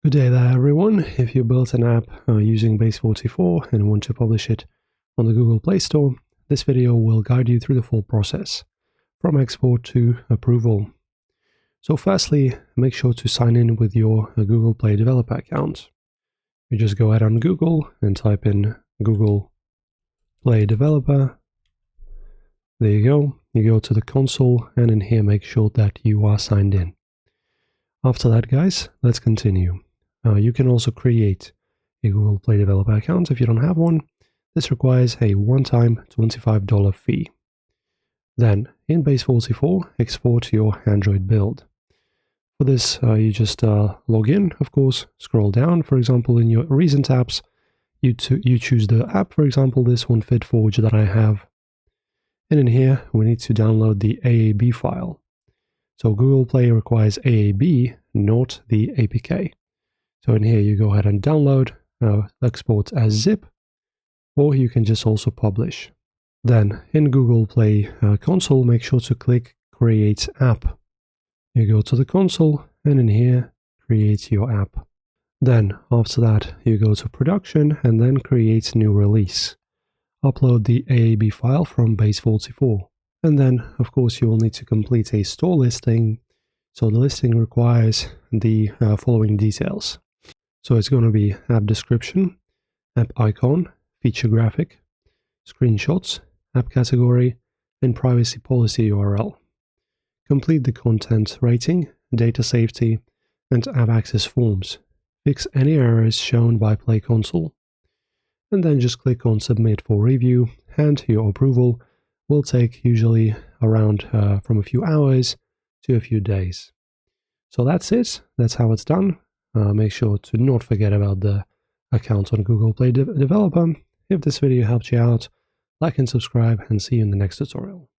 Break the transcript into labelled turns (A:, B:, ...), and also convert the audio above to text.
A: Good day there everyone. If you built an app using BASE44 and want to publish it on the Google Play Store, this video will guide you through the full process, from export to approval. So firstly, make sure to sign in with your Google Play developer account. You just go ahead on Google and type in Google Play Developer. There you go. You go to the console and in here make sure that you are signed in. After that, guys, let's continue. You can also create a Google Play developer account if you don't have one. This requires a one-time $25 fee. Then, in BASE44, export your Android build. For this, you just log in, of course, scroll down. For example, in your recent apps, you choose the app, for example, this one, FitForge, that I have. And in here, we need to download the AAB file. So Google Play requires AAB, not the APK. So in here, you go ahead and download, export as zip, or you can just also publish. Then in Google Play console, make sure to click Create App. You go to the console and in here, create your app. Then after that, you go to production and then create new release. Upload the AAB file from BASE44. And then, of course, you will need to complete a store listing. So the listing requires the following details. So it's going to be app description, app icon, feature graphic, screenshots, app category, and privacy policy URL. Complete the content rating, data safety, and app access forms. Fix any errors shown by Play Console. And then just click on Submit for review, and your approval will take usually around from a few hours to a few days. So that's it. That's how it's done. Make sure to not forget about the account on Google Play Developer. If this video helped you out, like and subscribe, and see you in the next tutorial.